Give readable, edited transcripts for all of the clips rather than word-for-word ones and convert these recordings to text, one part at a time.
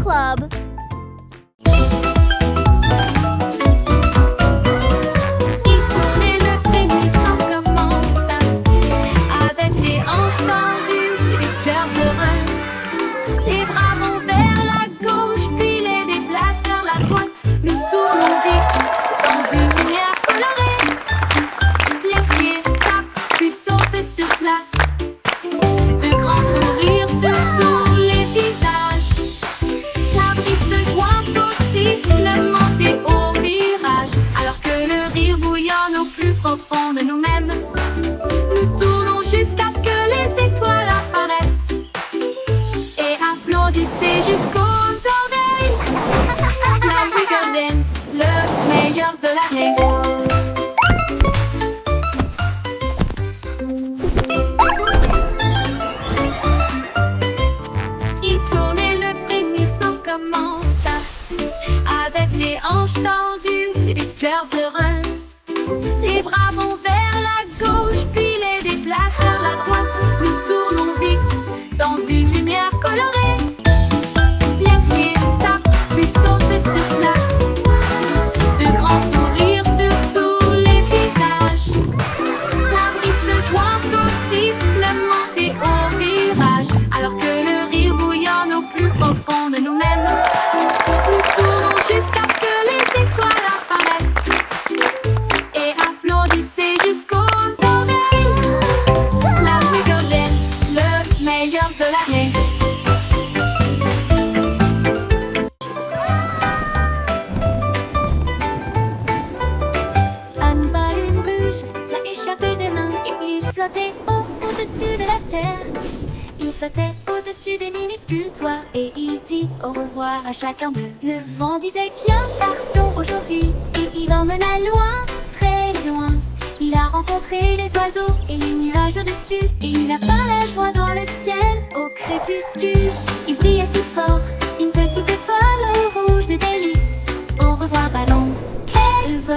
Club. De nous-mêmes, nous tournons jusqu'à ce que les étoiles apparaissent et applaudissez jusqu'aux oreilles. La Wiggle Dance, le meilleur de l'année. Il tourne et le frémissement commence avec les hanches tendues et les cœurs heureux. Les bras vont vers la gauche, puis les déplacent vers la droite. Nous tournons vite dans une lumière colorée. Les pieds tapent, puis sautent sur place. De grands sourires sur tous les visages. La brise se joint au sifflement et au virage. Alors que le rire bouillonne au plus profond de nous-mêmes. Nous tournons jusqu'à ce que les étoiles apparaissent. De l'année. Un ballon rouge l'a échappé des mains et il flottait au-dessus de la terre. Il flottait au-dessus des minuscules toits et il dit au revoir à chacun d'eux. Le vent disait viens, partons aujourd'hui et il emmena loin, très loin. Il a rencontré les oiseaux et les nuages au-dessus. Et il a peint la joie dans le ciel au crépuscule. Il brillait si fort, une petite étoile rouge de délices. Au revoir ballon, quel vol!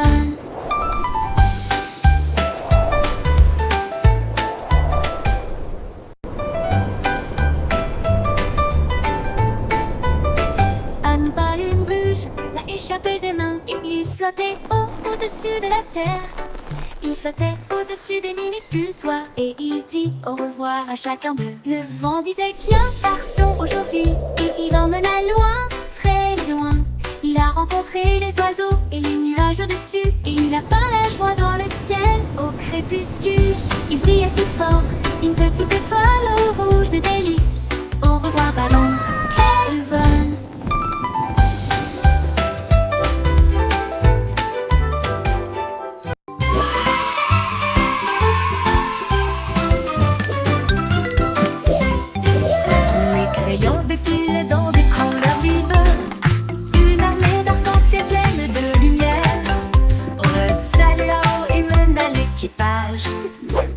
Un ballon rouge l'a échappé des mains et il flottait au-dessus de la terre. Il flottait au-dessus des minuscules toits et il dit au revoir à chacun d'eux. Le vent disait viens, partons aujourd'hui et il emmena loin, très loin. Il a rencontré les oiseaux et les nuages au-dessus et il a peint la joie dans le ciel au crépuscule. Il brillait si fort, une petite étoile rouge de délices. Au revoir ballon, quel vol! Défile dans des couleurs vives, une armée d'arc-en-ciel pleine de lumière. Red, Salao et mène à l'équipage,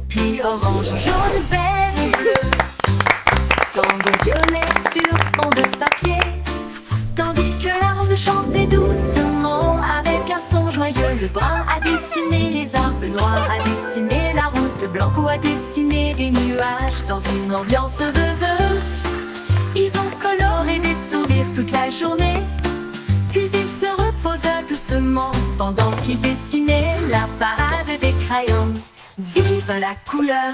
puis orange, jaune, vert et bleu. Tango violet sur fond de papier, tandis que la rose chantait doucement avec un son joyeux. Le brun a dessiné les arbres, le noir a dessiné la route, blanc a dessiné des nuages dans une ambiance rêveuse. Ils ont coloré des sourires toute la journée, puis ils se reposent doucement pendant qu'ils dessinaient la parade des crayons. Vive la couleur!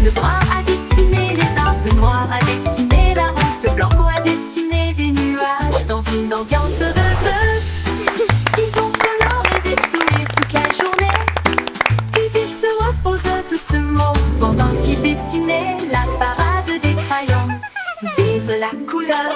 Le brun a dessiné les arbres, le noir a dessiné la route, blanc a dessiné des nuages dans une ambiance rêveuse. Ils ont coloré des sourires toute la journée, puis ils se reposent doucement pendant qu'ils dessinaient la parade des crayons. Vive la couleur!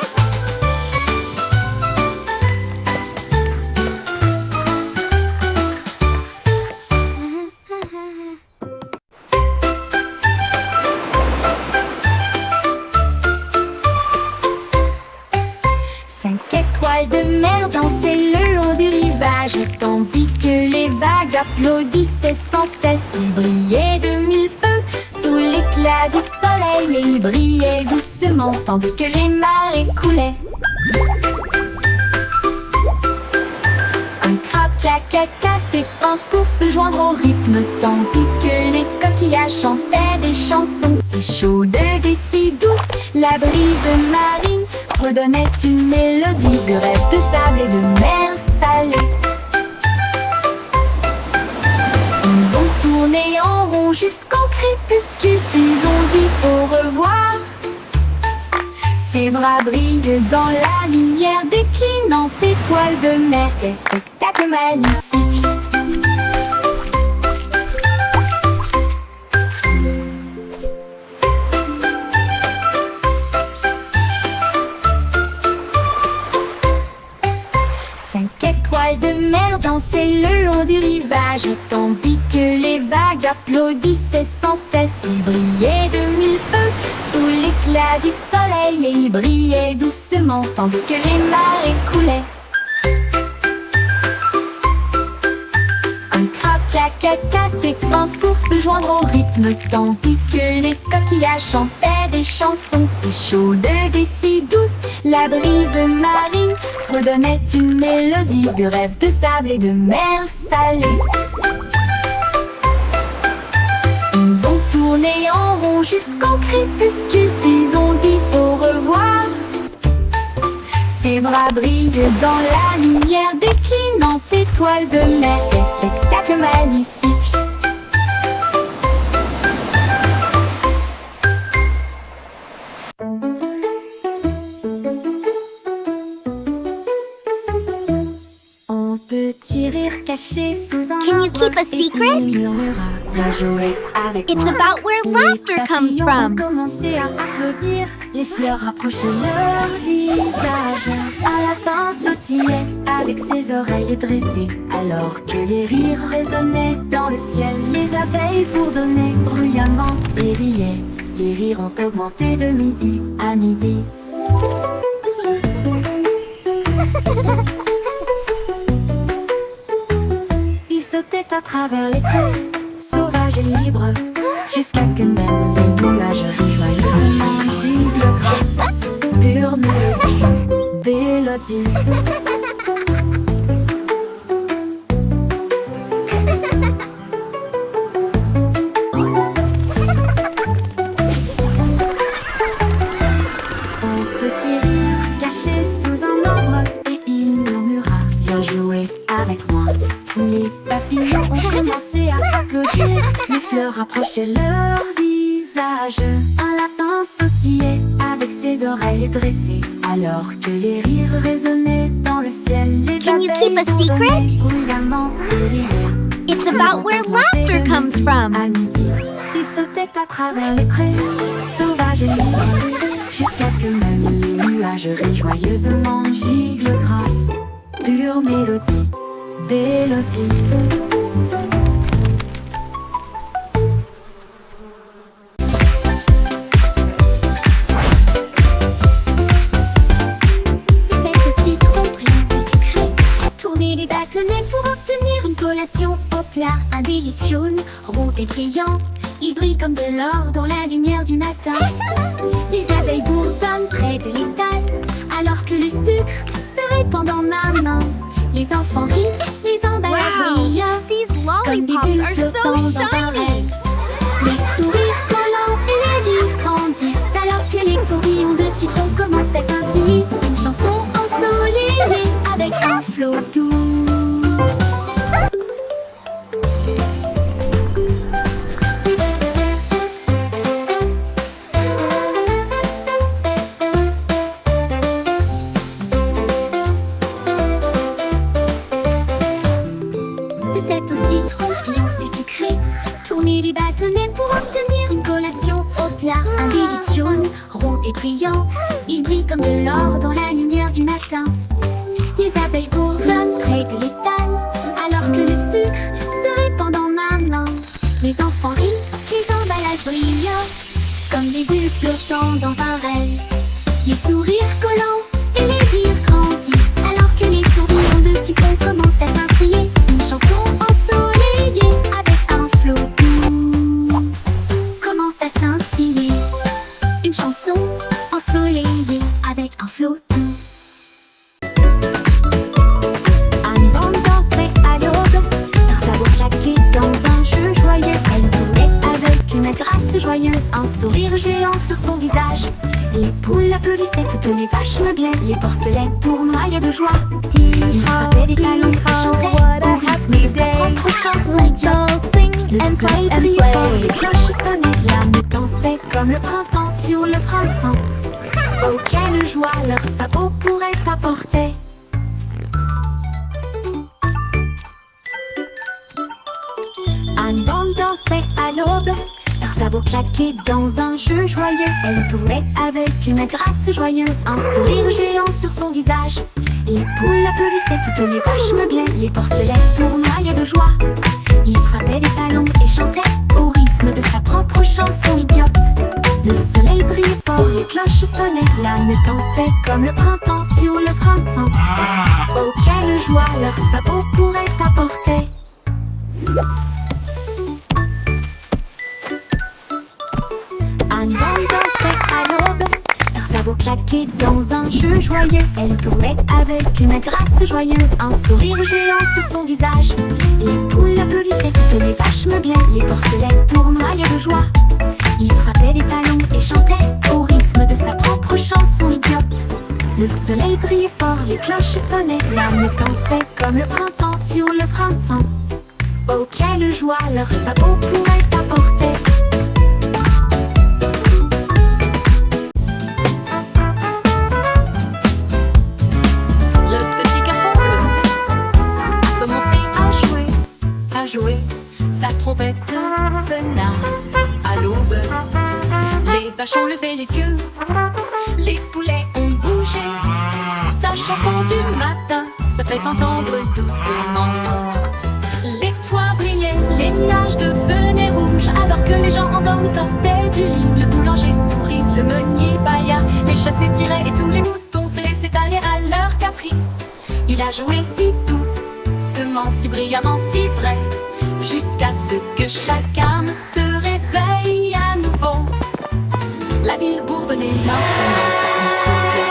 vagues applaudissaient sans cesse. Il brillait de mille feux sous l'éclat du soleil, et il brillait doucement tandis que les marées coulaient. Un crabe claqua ses pinces pour se joindre au rythme, tandis que les coquillages chantaient des chansons si chaudes et si douces. La brise marine redonnait une mélodie de rêve de sable et de mer salée. Ils ont tourné en rond jusqu'au crépuscule, puis ont dit au revoir. Ses bras brillent dans la lumière déclinante étoile de mer. Quel spectacle magnifique! Cinq étoiles de mer dansaient le long du rivage, tandis que les vagues applaudissaient sans cesse. Il brillait de mille feux sous l'éclat du soleil, et il brillait doucement tandis que les marées coulaient. Un crabe claqua ses pinces pour se joindre au rythme, tandis que les coquillages chantaient des chansons si chaudes et si douces. La brise marine redonnait une mélodie de rêve de sable et de mer salée. Ils ont tourné en rond jusqu'au crépuscule, puis ont dit au revoir. Ses bras brillent dans la lumière déclinante étoile de mer. Quel spectacle magnifique! Petit rire caché sous un Can you keep a secret? It's about where laughter comes from. Commençaient à applaudir, les fleurs rapprochaient leur visage. Un lapin sautillait avec ses oreilles dressées, alors que les rires résonnaient dans le ciel. Les abeilles bourdonnaient bruyamment et riaient. Les rires ont augmenté de midi à midi. Ils sautaient à travers les prés, sauvages et libres, jusqu'à ce que même les nuages joyeusement gibent grâce. Pure mélodie, mélodie. Un petit rire caché sous un arbre, et il murmura: viens jouer avec moi. Les papillons ont commencé à applaudir, les fleurs rapprochaient leur visage. Un lapin sautillait avec ses oreilles dressées, alors que les rires résonnaient dans le ciel. Les Can you abeilles keep a secret? bourdonnaient bruyamment et riaient. It's about where laughter comes from. À midi, ils sautaient à travers les prés, sauvages et libres, jusqu'à ce que même les nuages rient joyeusement giclent grâce. Pure mélodie, mélodie. C'est aussi tromperie des secrets. Tourner les bâtonnets pour obtenir une collation au plat. Un délice jaune, rond et brillant. Il brille comme de l'or dans la lumière du matin. Les abeilles bourdonnent près de l'étal, alors que le sucre se répand dans ma main. Les enfants rient, les emballages brillent, These comme des lollipops bulles are so flottant dans un shiny. rêve. Les sourires collants et les rires grandissent, alors que les tourbillons de citron commencent à scintiller. Une chanson ensoleillée avec un flot doux. C'est aussi tromperie des secrets. Tourner les bâtonnets pour obtenir une collation au plat. Un délice jaune, rond et brillant. Il brille comme de l'or dans la lumière du matin. Les abeilles bourdonnent près de l'étal, alors que le sucre se répand dans ma main. Les enfants rient, les emballages brillent, comme des bulles flottant dans un rêve. Les sourires collants et les rires grandissent, alors que les tourbillons de citron commencent à scintiller. Une chanson ensoleillée flottant. Annie Bande dansait à l'aube, leurs sabots claquaient dans un jeu joyeux. Elle tournait avec une grâce joyeuse, un sourire géant sur son visage. Les poules applaudissaient, toutes les vaches meuglaient, les porcelets tournoyaient de joie. Ils frappaient des talons et chantaient au rythme de sa propre chanson idiote. Le soleil brillait fort, les cloches sonnaient, la nuit dansait comme le printemps sur le printemps. Oh, quelle joie leurs sabots pourraient apporter. Annie Bande dansait à l'aube, leurs sabots claquaient dans un jeu joyeux. Elle tournait avec une grâce joyeuse, un sourire géant sur son visage. Les poules applaudissaient, toutes les vaches meuglaient, les porcelets tournoyaient de joie. Il frappait des talons et chantait au rythme de sa propre chanson idiote. Le soleil brillait fort, les cloches sonnaient, la nuit dansait comme le printemps sur le printemps. Oh, quelle joie leurs sabots pourraient apporter. Annie Bande dansait à l'aube, leurs sabots claquaient dans un jeu joyeux. Elle tournait avec une grâce joyeuse, un sourire géant sur son visage. Les poules applaudissaient, toutes les vaches meuglaient, les porcelets tournoyaient de joie. Il frappait des talons et chantait au rythme de sa propre chanson idiote. Le soleil brillait fort, les cloches sonnaient, la nuit dansait comme le printemps sur le printemps. Oh, quelle joie leurs sabots pourraient apporter. Le petit garçon bleu a commencé à jouer. Sa trompette sonna à l'aube. Les vaches ont levé les yeux, les poulets ont bougé. Sa chanson du matin se fait entendre doucement. Les toits brillaient, les nuages devenaient rouges, alors que les gens endormis sortaient du lit. Le boulanger sourit, le meunier bâilla, les chats s'étiraient et tous les moutons se laissaient aller à leur caprice. Il a joué si doucement, si brillamment, si vrai, jusqu'à ce que chaque âme se réveille à nouveau. La ville bourdonnait maintenant parce qu'il soufflait.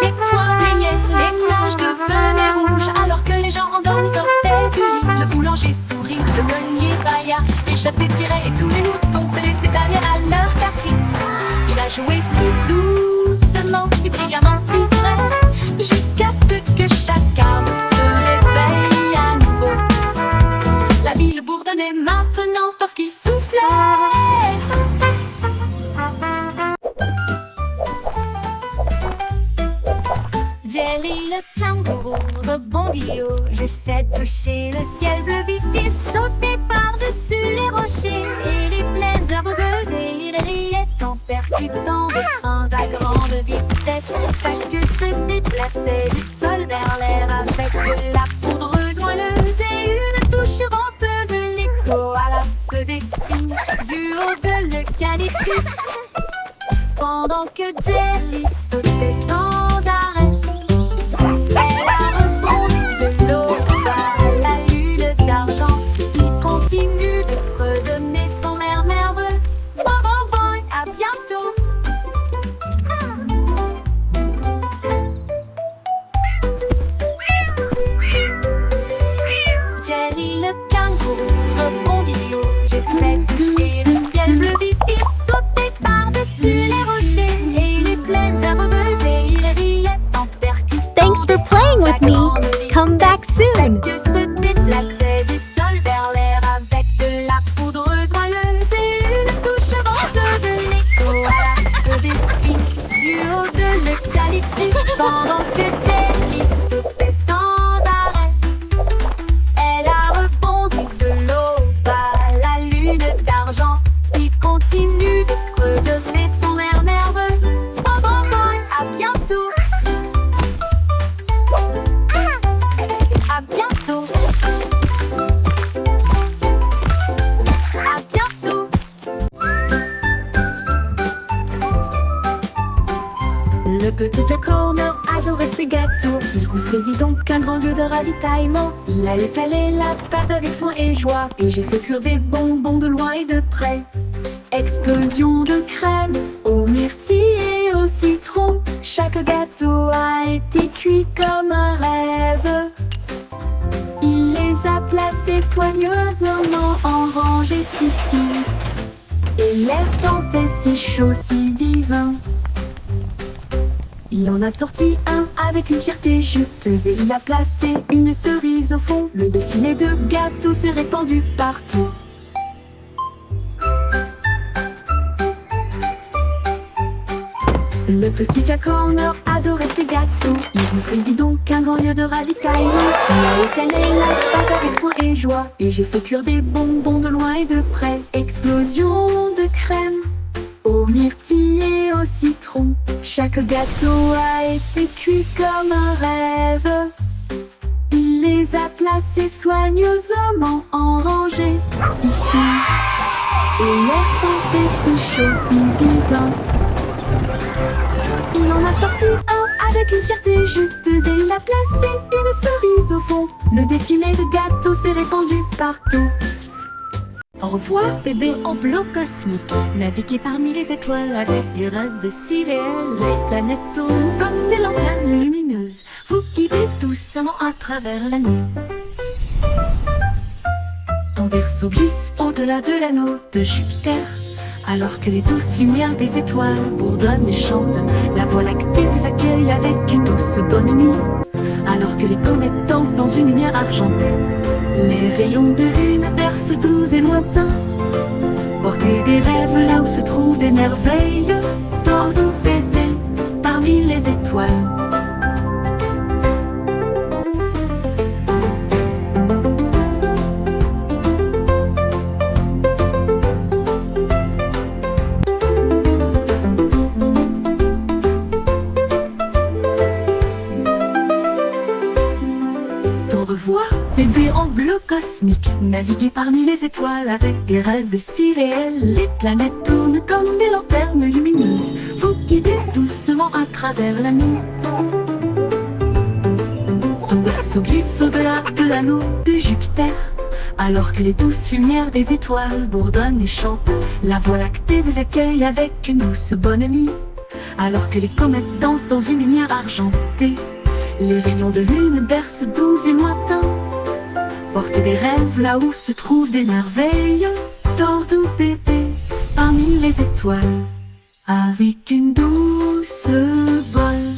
Les toits brillaient, les nuages devenaient rouges, alors que les gens endormis sortaient du lit. Le boulanger sourit, le meunier bâilla, les chats s'étiraient et tous les moutons se laissaient aller à leur caprice. Il a joué si doucement, si brillamment, si vrai, jusqu'à ce que chaque âme se réveille à nouveau. La ville bourdonnait maintenant parce qu'il soufflait. Jerry le kangourou rebondit haut. J'essaie de toucher le ciel bleu vif. Il sautait par-dessus les rochers et les plaines herbeuses, et il riait en percutant des trains à grande vitesse. Sa queue se déplaçait du sol vers l'air avec de la poudreuse moelleuse et une touche venteuse. L'écho à la faisait signe du haut de l'eucalyptus, pendant que Jerry sautait sans arrêt. Elle a rebondi de l'aube à la lune d'argent. Il continue de fredonner son air nerveux. Bon, bon, bon, à bientôt. Jerry le kangourou rebondit haut. J'essaie de toucher le ciel bleu vif. Il sautait par-dessus les rochers et les plaines herbeuses, et il riait en percutant. Thanks for playing with me. Come back soon. Que se déplaçait du sol vers l'air avec de la poudreuse moelleuse et une touche venteuse. L'écho à la faisait signe du haut de l'eucalyptus, pendant que Jerry sautait sans arrêt. Elle a rebondi de l'aube à la lune d'argent. Il continue de fredonner son air nerveux. Bon, bon, bon, à bientôt. À bientôt. À bientôt. petit Jack Horner adorait ses gâteaux. Il construisit donc un grand lieu de ravitaillement. Il a étalé la pâte avec soin et joie, et j'ai fait cuire des bonbons de loin et de près. Explosion de crème aux myrtilles et au citron. Chaque gâteau a été cuit comme un rêve. Il les a placés soigneusement en rangées si fines, et l'air sentait si chaud, si divin. Il en a sorti un avec une fierté juteuse, et il a placé une cerise au fond. Le défilé de gâteaux s'est répandu partout. Le petit Jack Horner adorait ses gâteaux. Il construisit donc un grand lieu de ravitaillement. Il a étalé la pâte avec soin et joie, et j'ai fait cuire des bonbons de loin et de près. Explosion de crème aux myrtilles et au citron. Chaque gâteau a été cuit comme un rêve. Il les a placés soigneusement en rangées si fines, et l'air sentait si chaud, si divin. Il en a sorti un avec une fierté juteuse, et il a placé une cerise au fond. Le défilé de gâteaux s'est répandu partout. Au revoir, bébé en bloc cosmique. Naviguez parmi les étoiles avec des rêves si réels. Les planètes tournent comme des lanternes lumineuses. Vous guidez doucement à travers la nuit. Ton berceau glisse au-delà de l'anneau de Jupiter, alors que les douces lumières des étoiles bourdonnent et chantent. La Voie lactée vous accueille avec une douce bonne nuit, alors que les comètes dansent dans une lumière argentée. Les rayons de lune bercent doux et lointains. Portez des rêves là où se trouvent des merveilles. Tordons bébé parmi les étoiles. Bébé en bleu cosmique, naviguez parmi les étoiles avec des rêves si réels. Les planètes tournent comme des lanternes lumineuses. Vous guidez doucement à travers la nuit. Ton berceau glisse au-delà de l'anneau de Jupiter, alors que les douces lumières des étoiles bourdonnent et chantent. La Voie lactée vous accueille avec une douce bonne nuit, alors que les comètes dansent dans une lumière argentée. Les rayons de lune bercent doux et lointains. Portez des rêves là où se trouvent des merveilles. Tordons bébé parmi les étoiles avec une douce bolle.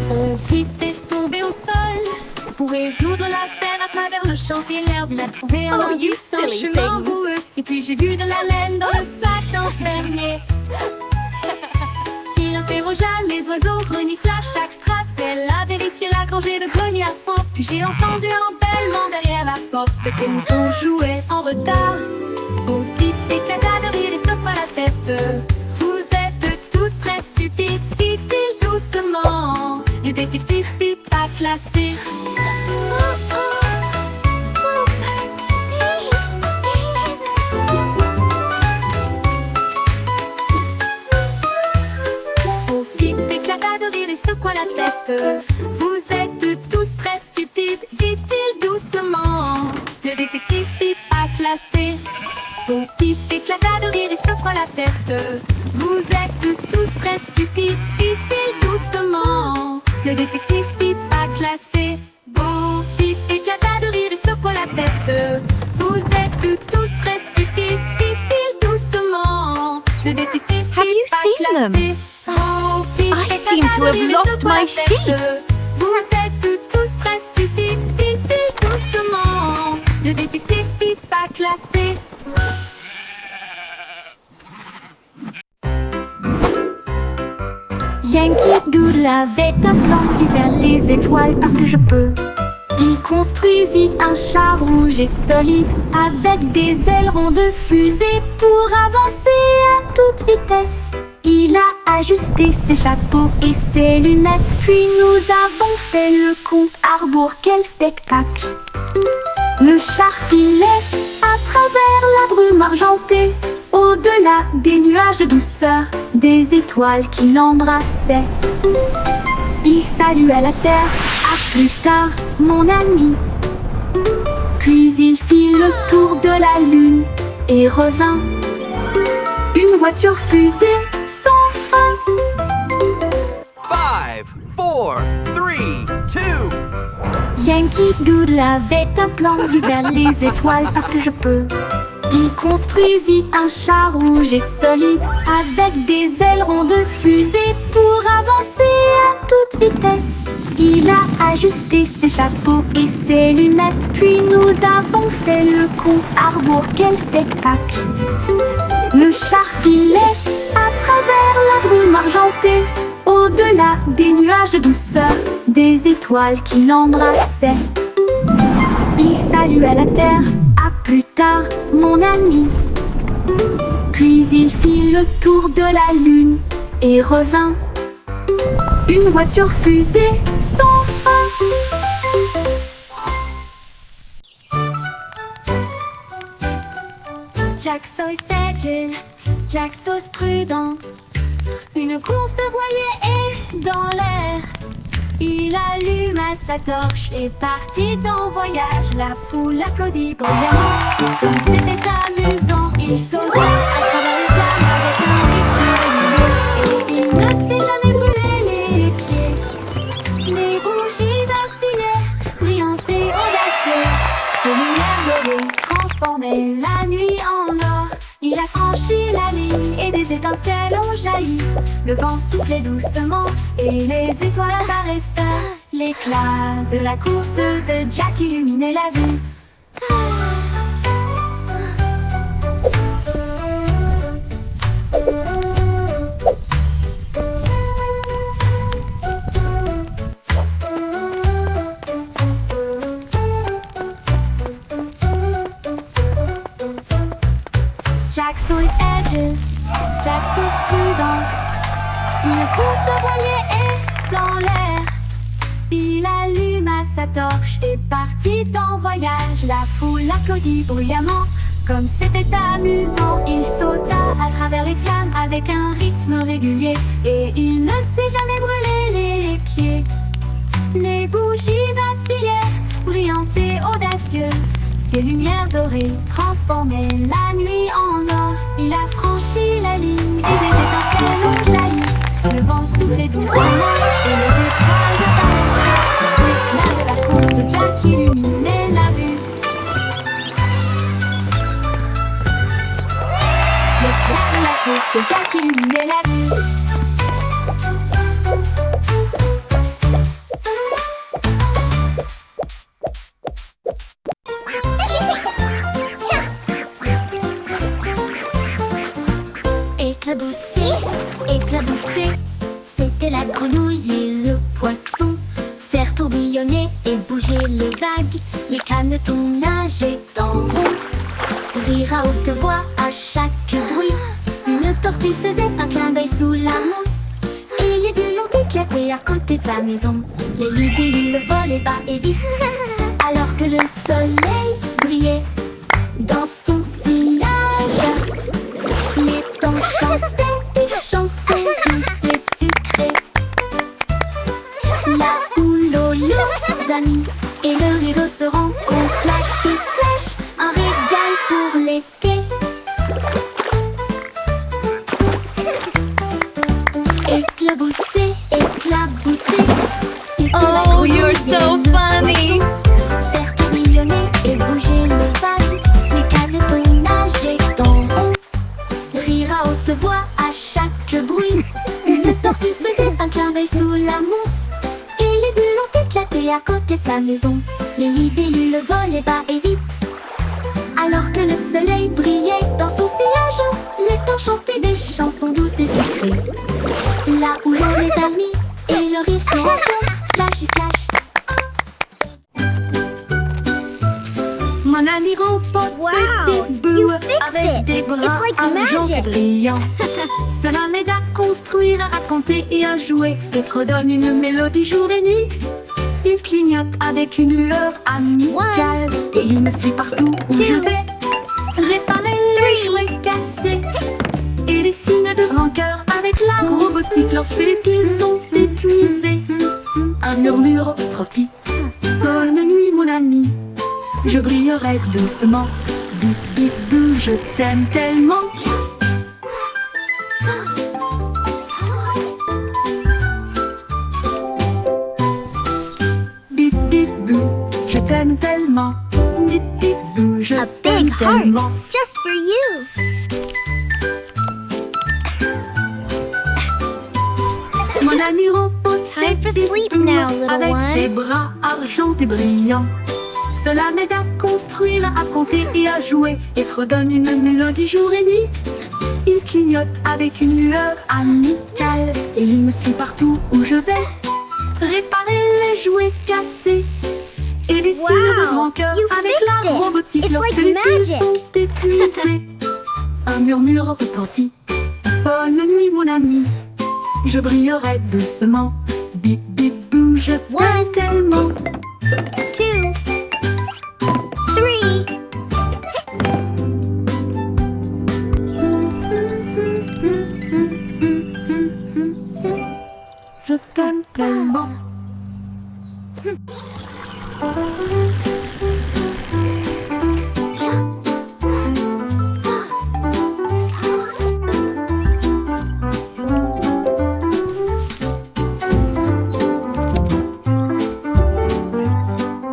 On était tombé au sol pour résoudre l'affaire à travers le champ et l'herbe. Il a trouvé un Oh, you un silly chemin things. boueux. Et puis j'ai vu de la laine dans le sac d'un fermier. Il interrogea les oiseaux, renifla chaque trace. Elle a vérifié la rangée de greniers à fond. Puis j'ai entendu un bêlement derrière la porte. Ces moutons jouaient en retard. Au pipe éclata de rire et secoua la tête. Vous êtes tous très stupides, dit-il doucement. Le détective pipe a classé. Secoua la tête. Vous êtes tous très stupides, dit-il doucement. Le détective Pip a classé. Bon, Pip éclata de rire et secoua la tête. Vous êtes tous très stupides, dit-il doucement. Le détective Pip a classé. Bon, Pip éclata de rire et secoua la tête. Vous êtes tous très stupides, dit-il doucement. Le détective Have you Pip a seen them? classé. Oh, Pip I seem to have lost my sheep. Vous êtes tous très stupides, dit-il doucement. Le détective Pip a classé. Yankee Doodle avait un plan qui vers les étoiles parce que je peux. Il construisit un char rouge et solide avec des ailerons de fusée pour avancer à toute vitesse. Il a ajusté ses chapeaux et ses lunettes, puis nous avons fait le compte à rebours. Quel spectacle! Le char filait à travers la brume argentée, au-delà des nuages de douceur, des étoiles qui l'embrassaient. Il salua la terre, à plus tard, mon ami. Puis il fit le tour de la lune et revint. Une voiture fusée sans fin. 5, 4, 3, 2. Yankee Doodle avait un plan, viser les étoiles parce que je peux. Il construisit un char rouge et solide avec des ailerons de fusée pour avancer à toute vitesse. Il a ajusté ses chapeaux et ses lunettes, puis nous avons fait le compte à rebours. Quel spectacle! Le char filait à travers la brume argentée, au-delà des nuages de douceur, des étoiles qui l'embrassaient. Il salua la terre, à plus tard, mon ami. Puis il fit le tour de la lune et revint. Une voiture fusée sans fin. Jack Sauce agile, Jack Sauce prudent. Une course de voilier est dans l'air. Il alluma sa torche et partit en voyage. La foule applaudit bruyamment. Comme c'était amusant, il sauta à travers les flammes avec un rythme régulier. Et il ne s'est jamais brûlé les pieds. Les bougies vacillaient, brillantes et audacieuses. Ses lumières dorées transformaient la nuit en or. Il a franchi la ligne et des étincelles ont jailli. Le vent soufflait doucement et les étoiles apparaissaient. L'éclat de la course de Jack illuminait la vue. Jack Sauce agile, Jack Sauce prudent. Une course de voilier est dans l'air. Il alluma sa torche et partit en voyage. La foule applaudit bruyamment. Comme c'était amusant, il sauta à travers les flammes avec un rythme régulier. Et il ne s'est jamais brûlé les pieds. Les bougies vacillaient, brillantes et audacieuses. Ses lumières dorées transformaient la nuit en or. Il a franchi la ligne et des étincelles ont jailli. Le vent soufflait doucement et les étoiles apparaissaient. L'éclat de la course de Jack illuminait la vue. L'éclat de la course de Jack illuminait la vue. Éclaboussé, éclaboussé, c'était la grenouille et le poisson. Faire tourbillonner et bouger les vagues, les canetons nageaient en rond. Rire à haute voix à chaque bruit. Une tortue faisait un clin d'œil sous la mousse. Et les bulles ont éclaté à côté de sa maison. Les libellules volaient bas et vite, alors que le soleil brillait dans son sillage. Les temps chantaient des chansons douces et sucrées. La houle aux leurs amis et le rire se rencontrent. Flash et splash, un régal pour l'été. Éclaboussé, éclaboussé, c'était la Oh, you're grenouille so et le funny. poisson. Faire tourbillonner et bouger les vagues, les canetons nageaient en rond. Rire à haute voix à chaque bruit. Une tortue faisait un clin d'œil sous la mousse. Et les bulles ont éclaté à côté de sa maison. Les libellules volaient bas et vite, alors que le soleil brillait dans son sillage. Les temps chantaient des chansons douces et sucrées. Là où l'on les amis et le rire se rencontrent. Splashy splash. Mon ami remporte Wow, des bouts you fixed avec it. des bras It's like argent et magic. brillants. Cela m'aide à construire, à raconter et à jouer, et redonne une mélodie jour et nuit. Il clignote à avec une lueur amicale. Et il me suit partout où je vais, réparer les jouets cassés. Et des signes de rancœur avec la robotique lorsque les piles sont épuisés. Un murmure rôti. Bonne nuit mon ami, je brillerai doucement. Bip bip bou, je t'aime tellement. Bip bip bou, je t'aime tellement. Bip bip bou, je A t'aime big heart tellement. just for you. Mon ami robot, Time for bip, sleep bip, bou, now, little avec one. tes bras argentés brillants. Cela m'aide à construire, à compter et à jouer, et redonne une mélodie jour et nuit. Il clignote avec une lueur amicale, et il me suit partout où je vais, réparer les jouets cassés. Et des signes de Wow, rancœur you avec fixed la it. robotique It's lorsque like les piles magic. sont épuisées. Un murmure retentit. Bonne nuit mon ami, je brillerai doucement. Bip bip bou, je t'aime One. tellement. 2, 3. Je t'aime tellement.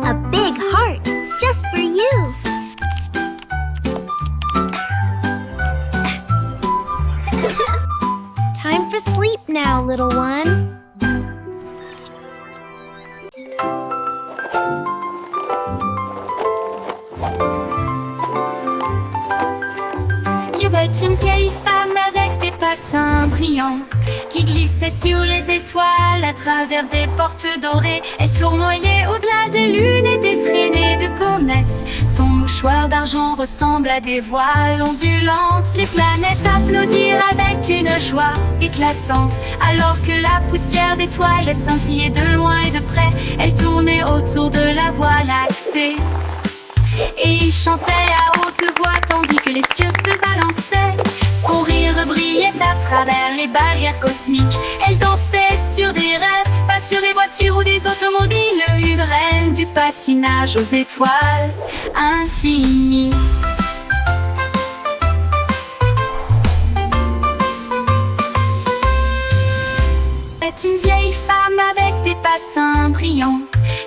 A big heart just for you. Time for sleep now, little one. Il y avait une vieille femme avec des patins brillants qui glissait sur les étoiles à travers des portes dorées. Elle tournoyait au-delà des lunes et des traînées de comètes. Son mouchoir d'argent ressemble à des voiles ondulantes. Les planètes applaudirent avec une joie éclatante, alors que la poussière d'étoiles les scintillait de loin et de près. Elle tournait autour de la Voie lactée et il chantait à haute voix tandis que les cieux se balançaient. Son rire brillait à travers les barrières cosmiques. Elle dansait sur des rêves, pas sur des voitures ou des automobiles. Une reine du patinage aux étoiles infinies. C'est une vieille femme avec des patins brillants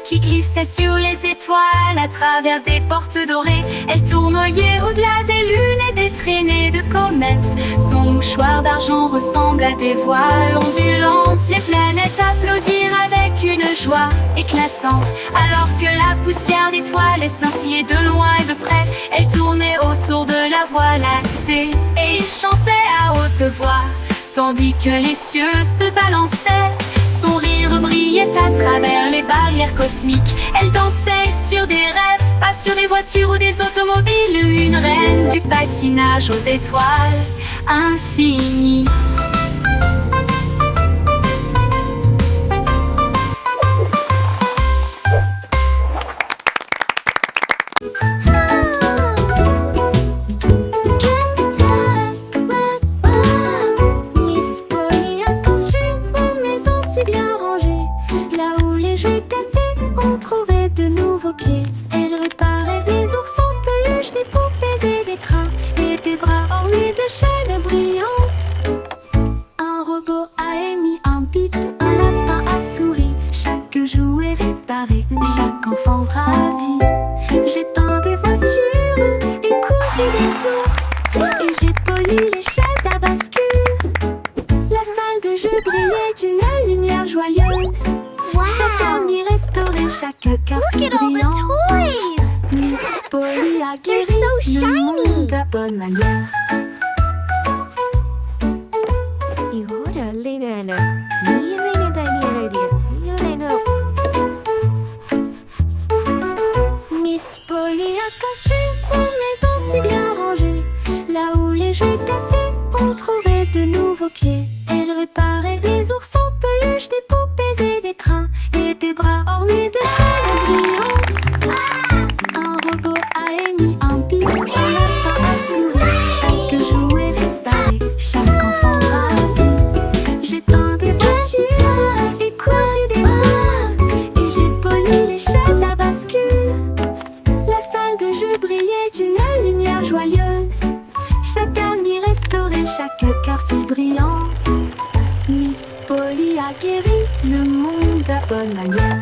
qui glissait sur les étoiles à travers des portes dorées. Elle tournoyait au-delà des lunes et des traînées de comètes. Son mouchoir d'argent ressemble à des voiles ondulantes. Les planètes applaudirent avec une joie éclatante, alors que la poussière d'étoiles les scintillait de loin et de près. Elle tournait autour de la Voie lactée et il chantait à haute voix tandis que les cieux se balançaient. Son rire brillait à travers les barrières cosmiques. Elle dansait sur des rêves, pas sur des voitures ou des automobiles. Une reine du patinage aux étoiles infinies. Miss Polly a construit une maison si bien rangée. Là où les jouets cassés ont trouvé de nouveaux pieds. Elle réparait des ours en peluche, des poupées et des trains, et des bras ornés de chaînes brillantes. Un robot a émis un bip, un lapin a souri. Chaque jouet réparé, chaque enfant ravi. J'ai peint des voitures et cousu des ours, et j'ai poli les chaises à bascule. La salle de jeu brillait d'une lumière joyeuse. Chaque ami restauré, chaque carte Look at all the brillante. toys. Miss Polly a They're guéri so le shiny. monde à bonne manière. Miss Polly a construit une maison si bien rangée. Là où les jouets cassés ont trouvé de nouveaux pieds. Elle réparait des ours en peluche, des poupées et des trains, et des bras ornés de chaînes brillantes. bonne manière.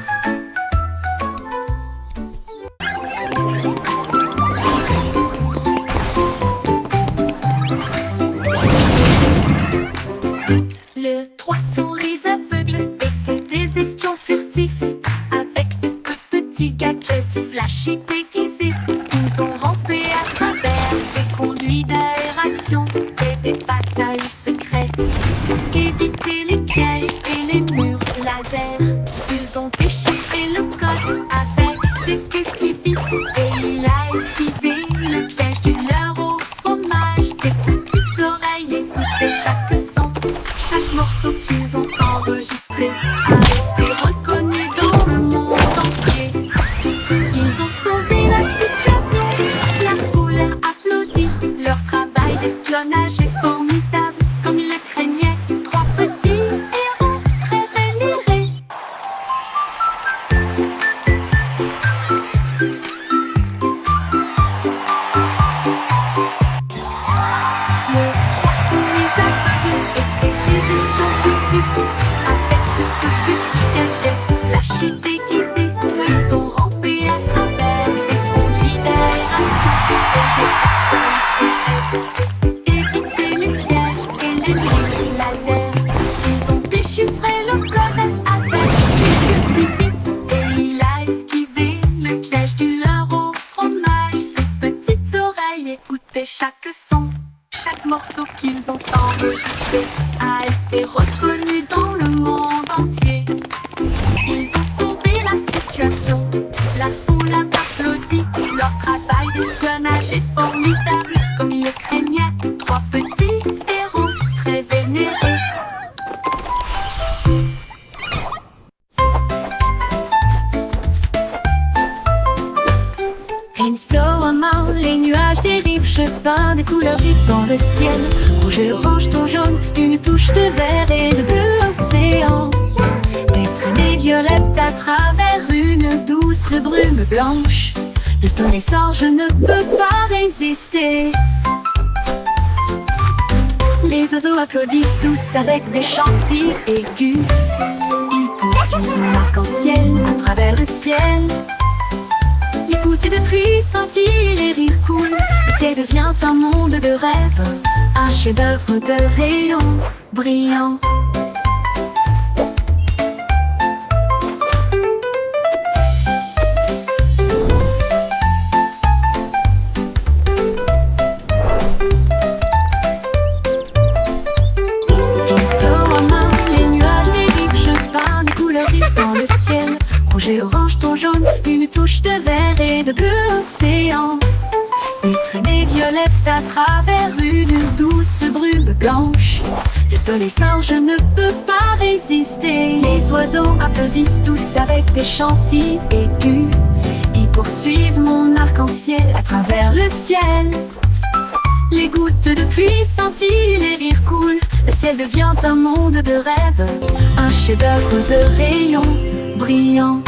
Le trois souris aveugles étaient des espions furtifs, avec de petits gadgets flashy déguisés. Ils ont rampé à travers des conduits d'aération et des passages secrets, évité les pièges et les murs laser. Ils ont déchiré le code avec des queues si vite, et il a esquivé le piège du leurre au fromage. Ses petites oreilles écoutaient chaque son. Chaque morceau qu'ils ont enregistré a été reconnu dans le monde entier. Ils ont sauvé la situation, la foule a applaudi. Leur travail d'espionnage est formidable, comme ils le craignaient. Trois petits héros très vénérés. Les trois souris aveugles étaient des espions furtifs, avec de petits gadgets flashy déguisés. Ils ont rampé à travers des conduits d'aération et des passages secrets, évité les pièges et les murs laser. Ils ont déchiffré le code avec des queues si vite, et il a esquivé le piège du leurre au fromage. Ses petites oreilles écoutaient chaque son. Chaque morceau qu'ils ont enregistré a été reconnu dans le monde entier. Ils ont sauvé la situation, la foule a applaudi. Leur travail d'espionnage est formidable, comme ils le craignaient. Trois petits héros très vénérés. Insolemment, les nuages dérivent, je peins des couleurs vives dans le ciel. Rouge, orange, ton jaune, une touche de vert et de bleu océan. Des traînées violettes à travers une douce brume blanche. Le soleil sort, je ne peux pas résister. Les oiseaux applaudissent tous avec des chants si aigus. Ils poursuivent l'arc-en-ciel à travers le ciel. Les gouttes de pluie scintillent, les rires coulent. Le ciel devient un monde de rêve, un chef-d'œuvre de rayons brillants. Insolemment, les nuages dérivent, je peins des couleurs vives dans le ciel. Rouge et orange, ton jaune, une touche de vert et de bleu océan. Des traînées violettes à travers une douce brume blanche. Le soleil sort, je ne peux pas résister. Les oiseaux applaudissent tous avec des chants si aigus. Ils poursuivent mon arc-en-ciel à travers le ciel. Les gouttes de pluie scintillent, les rires coulent. Le ciel devient un monde de rêve, un chef-d'œuvre de rayons brillants.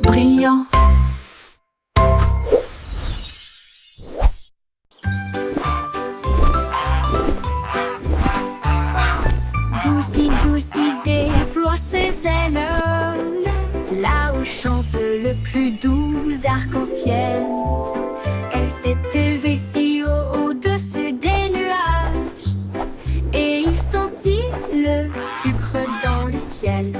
Brillant. Goussi, Goussi déploie ses ailes, là où chante le plus doux arc-en-ciel. Elle s'est élevée si haut au-dessus des nuages, et il sentit le sucre dans le ciel.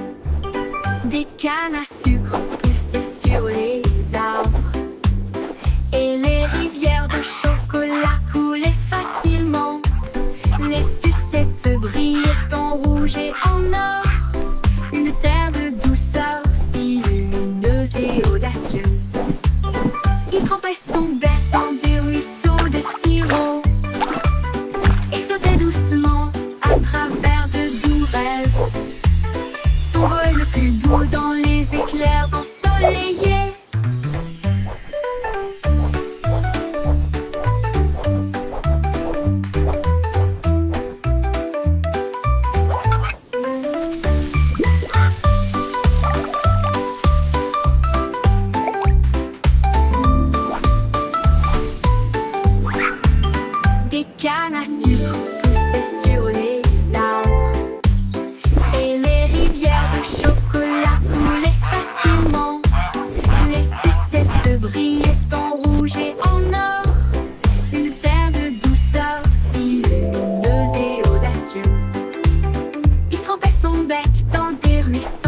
Des cannes à sucre poussaient sur les arbres, et les rivières de chocolat coulaient facilement. Les sucettes brillaient en rouge et en or, une terre de douceur si lumineuse et audacieuse. Il trempait son bec dans des ruisseaux de sirop et flottait doucement à travers de doux rêves. Son vol le plus doux dans les éclairs ensoleillés. ruisseau.